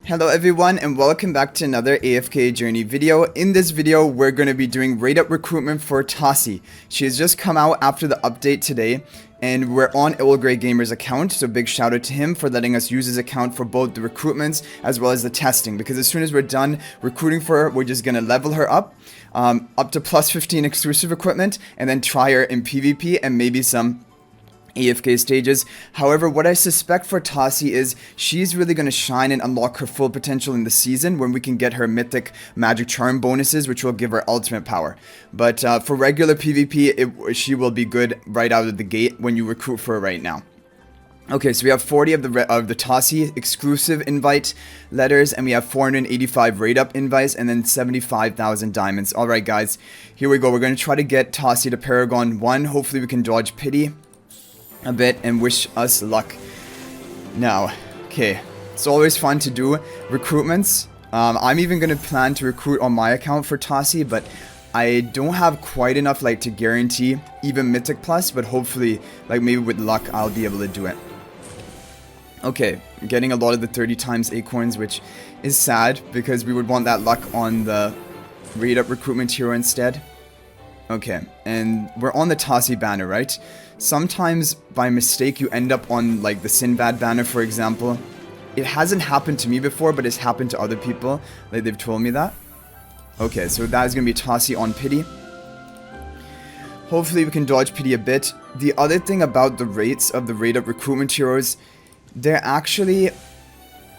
Hello everyone and welcome back to another AFK Journey video. In this video, we're going to be doing rate up recruitment for Tasi. She has just come out after the update today and we're on OldGreyGamer's account, so big shout out to him for letting us use his account for both the recruitments as well as the testing, because as soon as we're done recruiting for her, we're just going to level her up to plus 15 exclusive equipment and then try her in PvP and maybe some AFK stages. However, what I suspect for Tasi is she's really going to shine and unlock her full potential in the season when we can get her mythic magic charm bonuses, which will give her ultimate power. But for regular PvP, she will be good right out of the gate when you recruit for her right now. Okay, so we have 40 of the Tasi exclusive invite letters, and we have 485 rate up invites, and then 75,000 diamonds. Alright guys, here we go. We're going to try to get Tasi to Paragon 1. Hopefully we can dodge pity a bit and wish us luck. Now, okay, it's always fun to do recruitments. I'm even gonna plan to recruit on my account for Tasi, but I don't have quite enough like to guarantee even mythic plus, but hopefully like maybe with luck I'll be able to do it. Okay, getting a lot of the 30 times acorns, which is sad because we would want that luck on the rate up recruitment hero instead. Okay, and we're on the Tasi banner, right? Sometimes by mistake you end up on like the Sinbad banner, for example. It hasn't happened to me before, but it's happened to other people. Like they've told me that. Okay, so that is going to be Tasi on pity. Hopefully we can dodge pity a bit. The other thing about the rates of the rate up recruitment heroes, they're actually...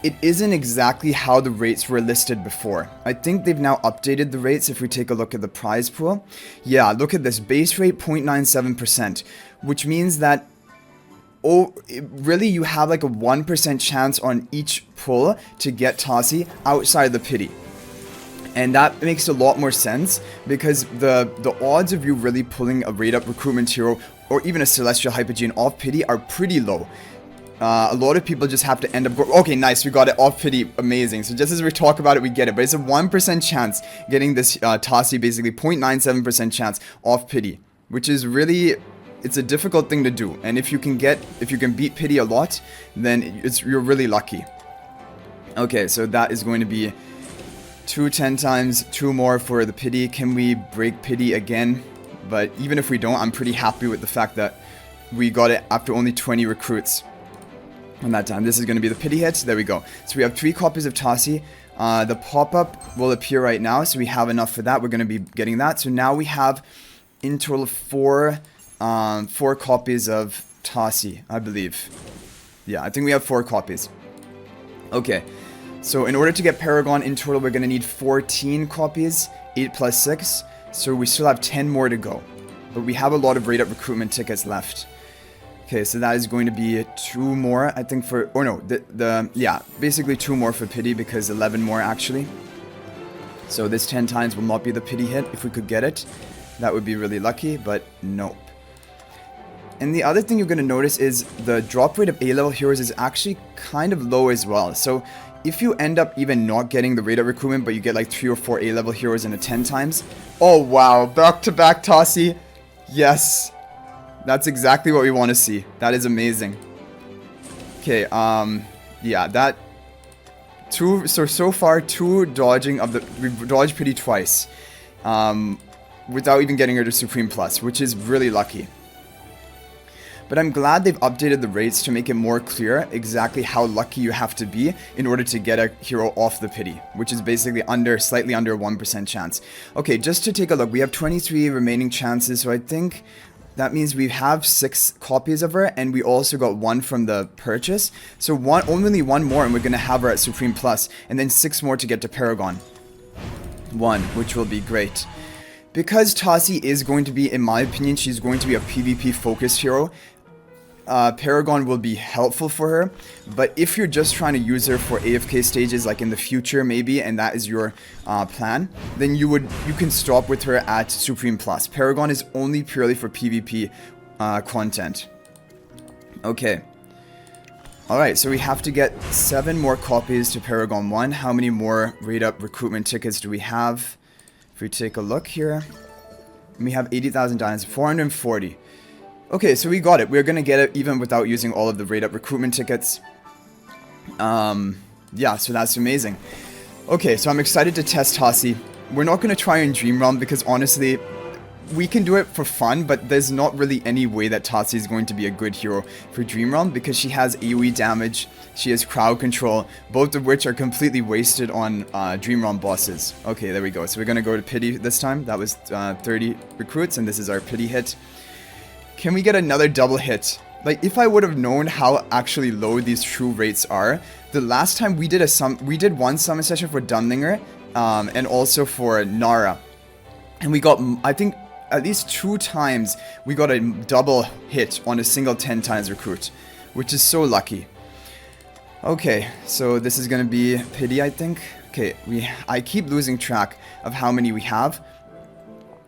it isn't exactly how the rates were listed before. I think they've now updated the rates if we take a look at the prize pool. Yeah, look at this. Base rate 0.97%, which means that really you have like a 1% chance on each pull to get Tasi outside the pity. And that makes a lot more sense because the odds of you really pulling a rate up recruitment hero or even a Celestial Hypogean off pity are pretty low. A lot of people just have to end up okay, nice, we got it off pity, amazing. So just as we talk about it, we get it. But it's a 1% chance getting this Tasi, basically 0.97% chance off pity, which is really, it's a difficult thing to do. And if you can beat pity a lot, then you're really lucky. Okay, so that is going to be 10 times, 2 more for the pity. Can we break pity again? But even if we don't, I'm pretty happy with the fact that we got it after only 20 recruits. On that time. This is going to be the pity hit. There we go. So we have 3 copies of Tasi. The pop-up will appear right now, so we have enough for that. We're going to be getting that. So now we have in total 4 copies of Tasi, I believe. Yeah, I think we have 4 copies. Okay. So in order to get Paragon in total, we're going to need 14 copies, 8 plus 6. So we still have 10 more to go. But we have a lot of rate up recruitment tickets left. Okay, so that is going to be 2 more, I think, for... or no, yeah, basically 2 more for pity because 11 more, actually. So this 10 times will not be the pity hit. If we could get it, that would be really lucky, but nope. And the other thing you're going to notice is the drop rate of A-level heroes is actually kind of low as well. So if you end up even not getting the rate of recruitment, but you get like 3 or 4 A-level heroes in a 10 times... oh, wow, back-to-back Tasi. Yes. That's exactly what we want to see. That is amazing. Okay, yeah, that... So far, 2 dodging of the... we've dodged pity twice. Without even getting her to Supreme Plus, which is really lucky. But I'm glad they've updated the rates to make it more clear exactly how lucky you have to be in order to get a hero off the pity, which is basically slightly under 1% chance. Okay, just to take a look, we have 23 remaining chances, so I think... that means we have 6 copies of her, and we also got 1 from the purchase. So only 1 more, and we're going to have her at Supreme Plus, and then 6 more to get to Paragon 1, which will be great. Because Tasi is going to be, in my opinion, she's going to be a PvP-focused hero, Paragon will be helpful for her. But if you're just trying to use her for AFK stages, like in the future maybe, and that is your plan, then you can stop with her at Supreme Plus. Paragon is only purely for PvP content. Okay. Alright, so we have to get 7 more copies to Paragon 1. How many more rate up recruitment tickets do we have? If we take a look here, we have 80,000 diamonds, 440. Okay, so we got it. We're gonna get it even without using all of the rate up recruitment tickets. yeah, so that's amazing. Okay, so I'm excited to test Tasi. We're not going to try in Dream Realm because honestly, we can do it for fun, but there's not really any way that Tasi is going to be a good hero for Dream Realm because she has AoE damage, she has crowd control, both of which are completely wasted on Dream Realm bosses. Okay, there we go. So we're going to go to Pity this time. That was 30 recruits, and this is our Pity hit. Can we get another double hit? Like, if I would have known how actually low these true rates are, the last time we did one summon session for Dunlinger, and also for Nara. And we got, I think, at least 2 times we got a double hit on a single 10 times recruit, which is so lucky. Okay, so this is gonna be Pity, I think. Okay, I keep losing track of how many we have.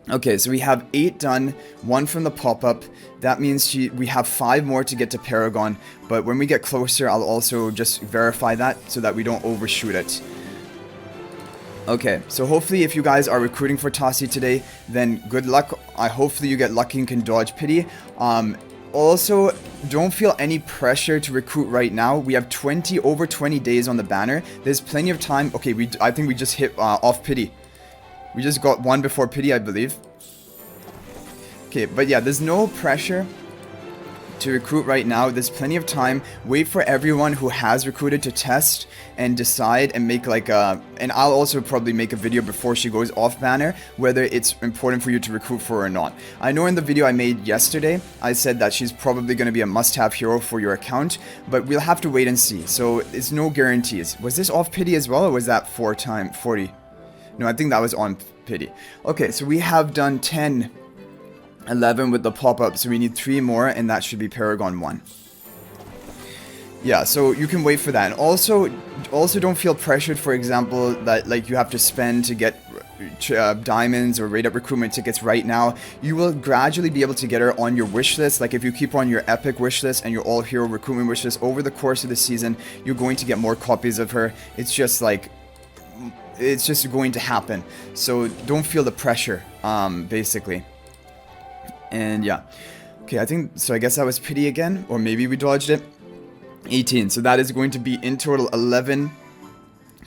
Okay, so we have 8 done, 1 from the pop-up. That means we have 5 more to get to Paragon, but when we get closer, I'll also just verify that so that we don't overshoot it. Okay, so hopefully if you guys are recruiting for Tasi today, then good luck. Hopefully you get lucky and can dodge Pity. Also, don't feel any pressure to recruit right now. We have over 20 days on the banner. There's plenty of time. Okay, I think we just hit off Pity. We just got 1 before Pity, I believe. Okay, but yeah, there's no pressure to recruit right now. There's plenty of time. Wait for everyone who has recruited to test and decide and make like and I'll also probably make a video before she goes off banner whether it's important for you to recruit for her or not. I know in the video I made yesterday I said that she's probably going to be a must-have hero for your account, but we'll have to wait and see. So it's no guarantees. Was this off Pity as well, or was that 40? No, I think that was on Pity. Okay, so we have done 10 11 with the pop-up, so we need 3 more, and that should be Paragon 1. Yeah, so you can wait for that. And also don't feel pressured, for example, that like you have to spend to get diamonds or rate up recruitment tickets right now. You will gradually be able to get her on your wish list. Like if you keep on your epic wish list and your all hero recruitment wish list over the course of the season, you're going to get more copies of her. It's just like, it's just going to happen. So don't feel the pressure, basically. And yeah, okay, I think, so I guess that was Pity again, or maybe we dodged it. 18, so that is going to be in total 11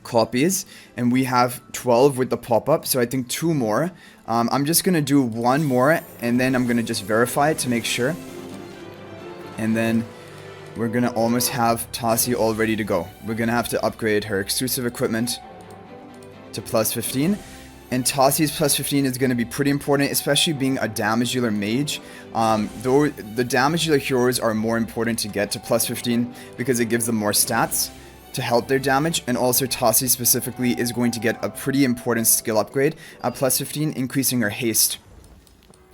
copies, and we have 12 with the pop-up, so I think 2 more. I'm just going to do 1 more, and then I'm going to just verify it to make sure. And then we're going to almost have Tasi all ready to go. We're going to have to upgrade her exclusive equipment to plus 15. And Tasi's plus 15 is going to be pretty important, especially being a damage dealer mage. Though the damage dealer heroes are more important to get to plus 15 because it gives them more stats to help their damage. And also Tasi specifically is going to get a pretty important skill upgrade at plus 15, increasing her haste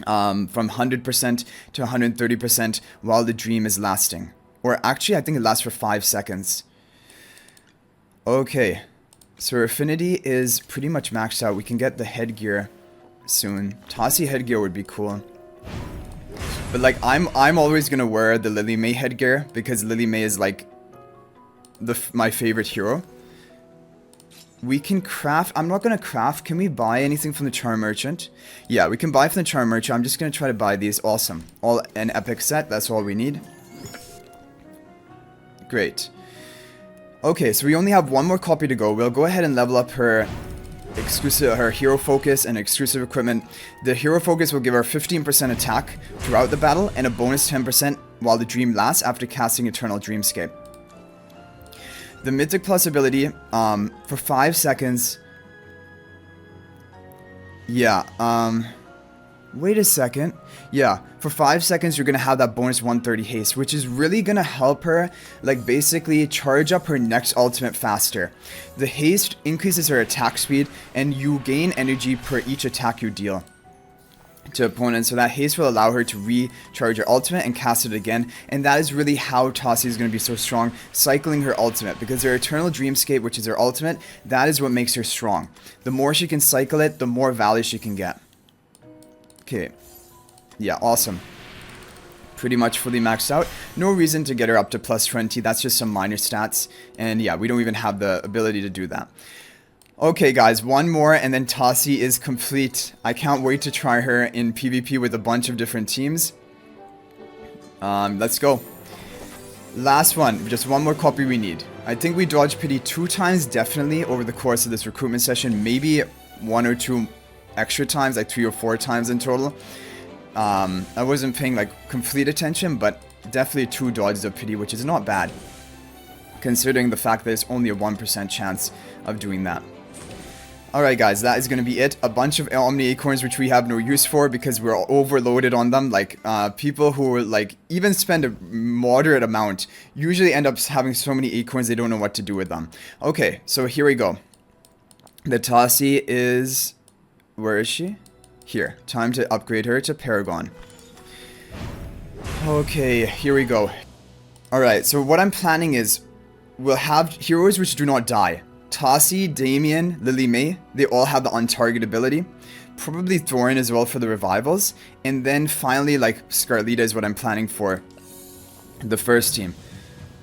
from 100% to 130% while the dream is lasting. Or actually, I think it lasts for 5 seconds. Okay. So her affinity is pretty much maxed out. We can get the headgear soon. Tasi headgear would be cool. But like I'm always gonna wear the Lily May headgear because Lily May is like my favorite hero. We can craft. I'm not gonna craft. Can we buy anything from the Charm Merchant? Yeah, we can buy from the Charm Merchant. I'm just gonna try to buy these. Awesome. All an epic set. That's all we need. Great. Okay, so we only have 1 more copy to go. We'll go ahead and level up her hero focus and exclusive equipment. The hero focus will give her 15% attack throughout the battle and a bonus 10% while the dream lasts after casting Eternal Dreamscape. The Mythic Plus ability, for 5 seconds. Yeah, wait a second. Yeah, for 5 seconds you're going to have that bonus 130 haste, which is really going to help her, like, basically charge up her next ultimate faster. The haste increases her attack speed, and you gain energy per each attack you deal to opponents, so that haste will allow her to recharge her ultimate and cast it again, and that is really how Tasi is going to be so strong, cycling her ultimate, because her Eternal Dreamscape, which is her ultimate, that is what makes her strong. The more she can cycle it, the more value she can get. Okay. Yeah, awesome. Pretty much fully maxed out. No reason to get her up to plus 20. That's just some minor stats. And yeah, we don't even have the ability to do that. Okay, guys, 1 more and then Tasi is complete. I can't wait to try her in PvP with a bunch of different teams. Let's go. Last one. Just 1 more copy we need. I think we dodged pity 2 times definitely over the course of this recruitment session. Maybe 1 or 2 extra times, like 3 or 4 times in total. I wasn't paying like complete attention, but definitely 2 dodges of pity, which is not bad, considering the fact that there's only a 1% chance of doing that. Alright guys, that is going to be it. A bunch of Omni Acorns which we have no use for because we're overloaded on them. Like, people who like even spend a moderate amount usually end up having so many Acorns they don't know what to do with them. Okay, so here we go. The Tasi is... where is she? Here. Time to upgrade her to Paragon. Okay, here we go. Alright, so what I'm planning is we'll have heroes which do not die. Tasi, Damien, Lily May, they all have the on-target ability. Probably Thorin as well for the revivals. And then finally, like, Scarlita is what I'm planning for the first team.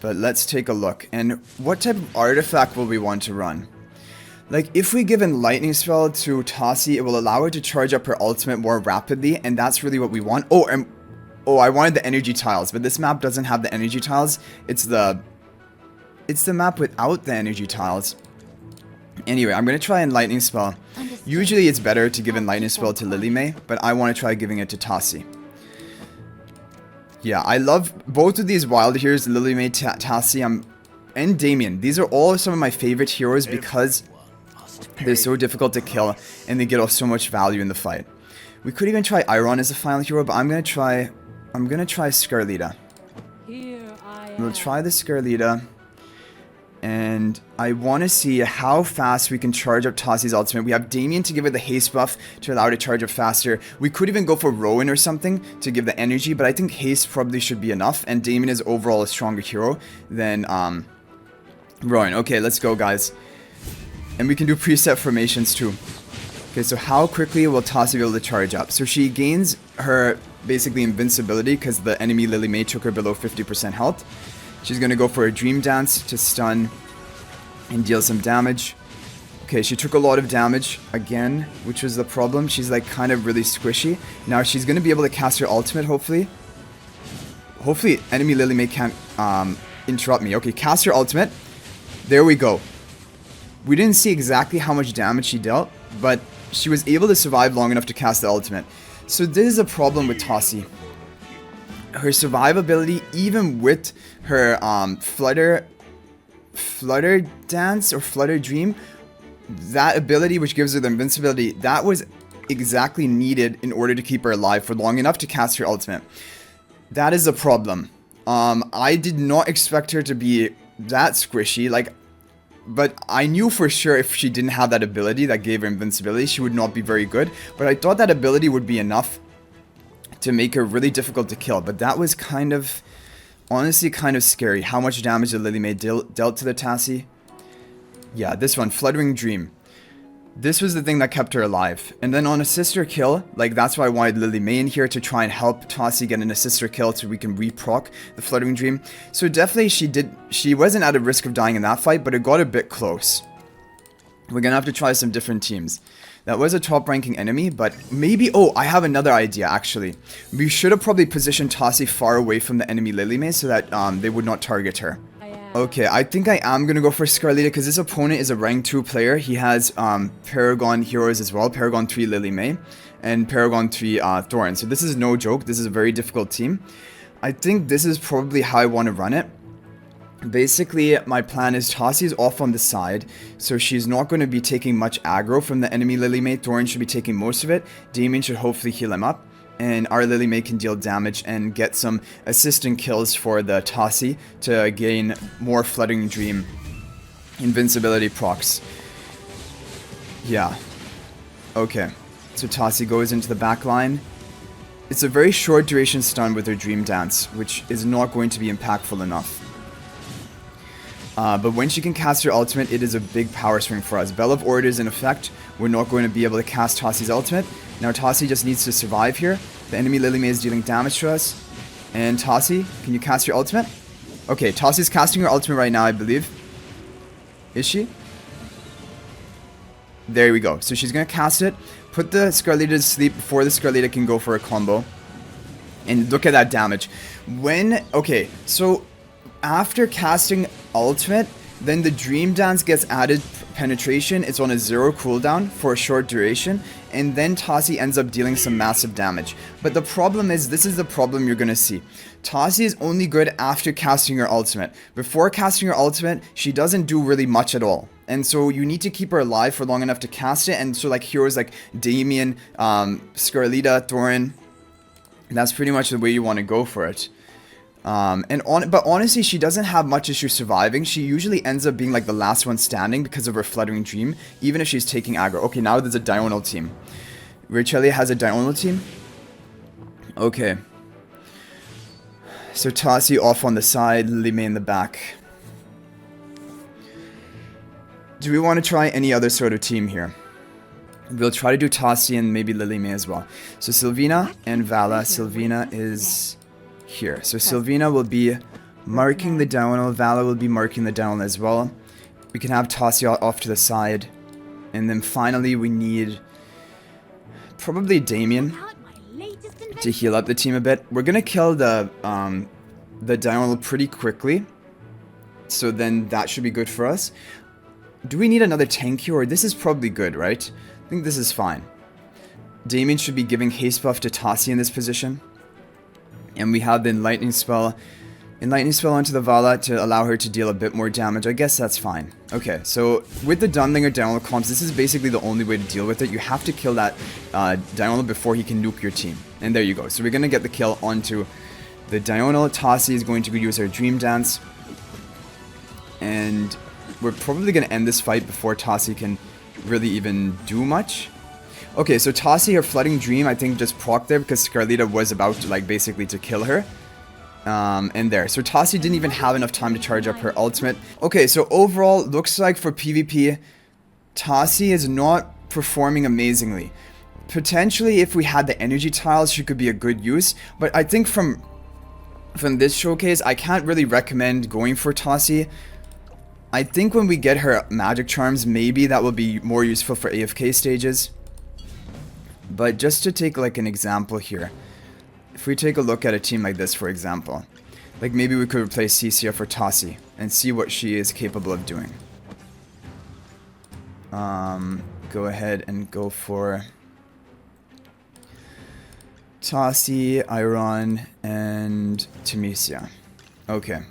But let's take a look. And what type of artifact will we want to run? Like, if we give a lightning spell to Tasi, it will allow her to charge up her ultimate more rapidly. And that's really what we want. Oh, and I wanted the energy tiles. But this map doesn't have the energy tiles. It's the map without the energy tiles. Anyway, I'm going to try Enlightening Spell. Usually it's better to give Enlightening Spell to Lily May, but I want to try giving it to Tasi. Yeah, I love both of these wild heroes, Lily May, Tasi, and Damien. These are all some of my favorite heroes because they're so difficult to kill and they get off so much value in the fight. We could even try Iron as a final hero, but I'm going to try Scarlita. We'll try the Scarlita. And I want to see how fast we can charge up Tasi's ultimate. We have Damien to give it the haste buff to allow her to charge up faster. We could even go for Rowan or something to give the energy, but I think haste probably should be enough. And Damien is overall a stronger hero than Rowan. Okay, let's go, guys. And we can do preset formations too. Okay, so how quickly will Tasi be able to charge up? So she gains her basically invincibility because the enemy Lily May took her below 50% health. She's going to go for a Dream Dance to stun and deal some damage. Okay, she took a lot of damage again, which was the problem. She's like kind of really squishy. Now she's going to be able to cast her ultimate, hopefully. Hopefully enemy Lily May can't interrupt me. Okay, cast her ultimate. There we go. We didn't see exactly how much damage she dealt, but she was able to survive long enough to cast the ultimate. So this is a problem with Tasi. Her survivability, even with her Flutter Dance or Flutter Dream, that ability which gives her the invincibility, that was exactly needed in order to keep her alive for long enough to cast her ultimate. That is a problem. I did not expect her to be that squishy, like, but I knew for sure if she didn't have that ability that gave her invincibility, she would not be very good. But I thought that ability would be enough to make her really difficult to kill, but that was kind of, honestly, kind of scary. How much damage did Lily May dealt to the Tasi? Yeah, this one, Fluttering Dream. This was the thing that kept her alive. And then on a sister kill, like that's why I wanted Lily May in here to try and help Tasi get an sister kill so we can re-proc the Fluttering Dream. So definitely she wasn't at a risk of dying in that fight, but it got a bit close. We're gonna have to try some different teams. That was a top-ranking enemy, but maybe... Oh, I have another idea, actually. We should have probably positioned Tasi far away from the enemy Lily May so that they would not target her. Okay, I think I am going to go for Scarlita because this opponent is a rank 2 player. He has Paragon heroes as well. Paragon 3 Lily May and Paragon 3 Thorin. So this is no joke. This is a very difficult team. I think this is probably how I want to run it. Basically, my plan is Tasi is off on the side, so she's not going to be taking much aggro from the enemy Lily May. Thorin should be taking most of it. Damien should hopefully heal him up. And our Lily May can deal damage and get some assistant kills for the Tasi to gain more Fluttering Dream invincibility procs. Yeah. Okay. So Tasi goes into the back line. It's a very short duration stun with her Dream Dance, which is not going to be impactful enough. But when she can cast her ultimate, it is a big power swing for us. Bell of Order is in effect. We're not going to be able to cast Tasi's ultimate. Now Tasi just needs to survive here. The enemy Lily May is dealing damage to us. And Tasi, can you cast your ultimate? Okay, Tasi's casting her ultimate right now, I believe. Is she? There we go. So she's going to cast it. Put the Scarlita to sleep before the Scarlita can go for a combo. And look at that damage. Okay, so... after casting ultimate, Then the Dream Dance gets added penetration. It's on a 0 cooldown for a short duration. And then Tasi ends up dealing some massive damage. But the problem is, this is the problem you're going to see. Tasi is only good after casting her ultimate. Before casting her ultimate, she doesn't do really much at all. And so you need to keep her alive for long enough to cast it. And so like heroes like Damien, Scarlita, Thorin, that's pretty much the way you want to go for it. But honestly, she doesn't have much issue surviving. She usually ends up being like the last one standing because of her Fluttering Dream, even if she's taking aggro. Okay, now there's a diagonal team. Richelia has a diagonal team. Okay. So Tasi off on the side, Lily May in the back. Do we want to try any other sort of team here? We'll try to do Tasi and maybe Lily May as well. So Sylvina and Vala. Sylvina is here. So Sylvina will be marking the diagonal. Vala will be marking the diagonal as well. We can have Tasi off to the side. And then finally we need probably Damien to heal up the team a bit. We're gonna kill the diagonal pretty quickly. So then that should be good for us. Do we need another tank here? Or this is probably good, right? I think this is fine. Damien should be giving haste buff to Tasi in this position. And we have the Enlightening Spell. Enlightening Spell onto the Vala to allow her to deal a bit more damage. I guess that's fine. Okay, so with the Dunlinger Diagonal comps, this is basically the only way to deal with it. You have to kill that Diagonal before he can nuke your team. And there you go. So we're going to get the kill onto the Diagonal. Tasi is going to use her Dream Dance. And we're probably going to end this fight before Tasi can really even do much. Okay, so Tasi, her Flooding Dream, I think just proc there because Scarlita was about to, like, basically to kill her. And there. So Tasi didn't even have enough time to charge up her ultimate. Okay, so overall, looks like for PvP, Tasi is not performing amazingly. Potentially, if we had the energy tiles, she could be a good use. But I think from this showcase, I can't really recommend going for Tasi. I think when we get her magic charms, maybe that will be more useful for AFK stages. But just to take like an example here, if we take a look at a team like this, for example, like maybe we could replace Cicia for Tasi and see what she is capable of doing. Go ahead and go for Tasi, Iron, and Timisia. Okay.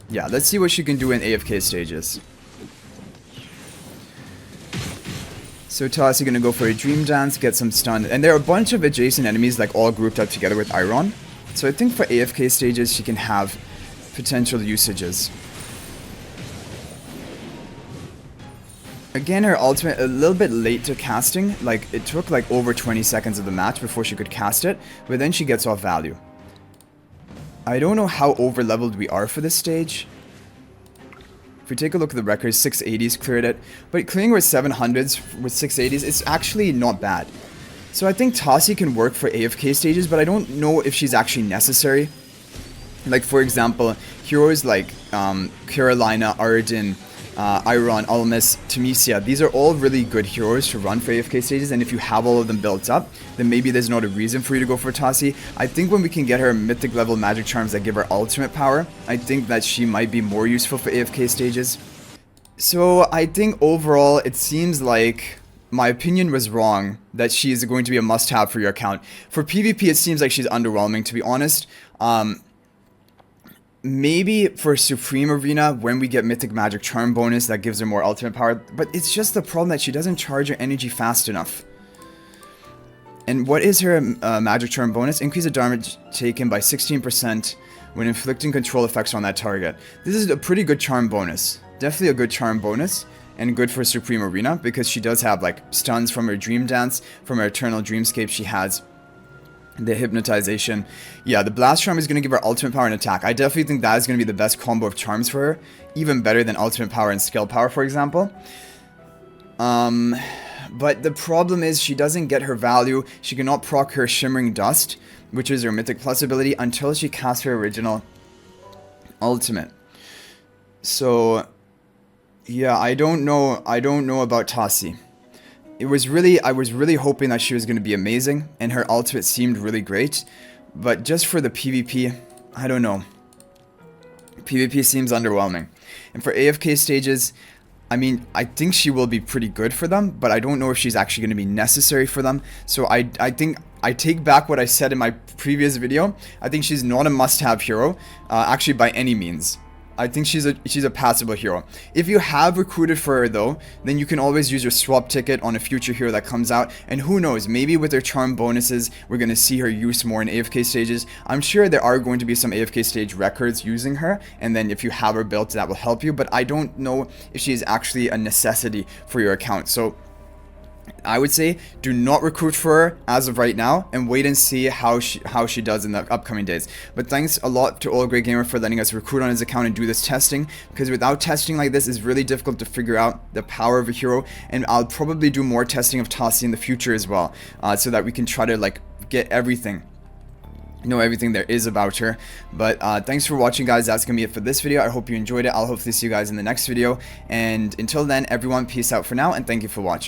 Yeah, let's see what she can do in AFK stages. So Tasi gonna go for a Dream Dance, get some stun, and there are a bunch of adjacent enemies like all grouped up together with Iron. So I think for AFK stages she can have potential usages. Again, her ultimate a little bit late to casting, like it took like over 20 seconds of the match before she could cast it, but then she gets off value. I don't know how over leveled we are for this stage. If we take a look at the records, 680s cleared it. But clearing with 700s with 680s, it's actually not bad. So I think Tasi can work for AFK stages, but I don't know if she's actually necessary. Like, for example, heroes like Carolina, Arden, Iron, Almas, Timisia, these are all really good heroes to run for AFK stages, and if you have all of them built up, then maybe there's not a reason for you to go for Tasi. I think when we can get her mythic level magic charms that give her ultimate power, I think that she might be more useful for AFK stages. So I think overall it seems like my opinion was wrong that she is going to be a must-have for your account. For PvP it seems like she's underwhelming, to be honest. Maybe for Supreme Arena, when we get Mythic Magic Charm bonus, that gives her more ultimate power. But it's just the problem that she doesn't charge her energy fast enough. And what is her Magic Charm bonus? Increase the damage taken by 16% when inflicting control effects on that target. This is a pretty good charm bonus. Definitely a good charm bonus. And good for Supreme Arena, because she does have like stuns from her Dream Dance, from her Eternal Dreamscape she has. The hypnotization. Yeah, the blast charm is going to give her ultimate power and attack. I definitely think that is going to be the best combo of charms for her. Even better than ultimate power and skill power, for example. But the problem is she doesn't get her value. She cannot proc her Shimmering Dust, which is her Mythic Plus ability, until she casts her original ultimate. So, yeah, I don't know about Tasi. I was really hoping that she was going to be amazing, and her ultimate seemed really great, but just for the PvP, I don't know. PvP seems underwhelming. And for AFK stages, I mean, I think she will be pretty good for them, but I don't know if she's actually going to be necessary for them. So I think I take back what I said in my previous video. I think she's not a must-have hero, actually by any means. I think she's a passable hero. If you have recruited for her though, then you can always use your swap ticket on a future hero that comes out, and who knows, maybe with her charm bonuses, we're going to see her use more in AFK stages. I'm sure there are going to be some AFK stage records using her, and then if you have her built, that will help you, but I don't know if she is actually a necessity for your account. So I would say do not recruit for her as of right now, and wait and see how she does in the upcoming days. But thanks a lot to OldGreyGamer for letting us recruit on his account and do this testing, because without testing like this, it's really difficult to figure out the power of a hero. And I'll probably do more testing of Tasi in the future as well, so that we can try to like get everything, know everything there is about her. But thanks for watching, guys. That's gonna be it for this video. I hope you enjoyed it. I'll hopefully see you guys in the next video, and until then, everyone, peace out for now, and thank you for watching.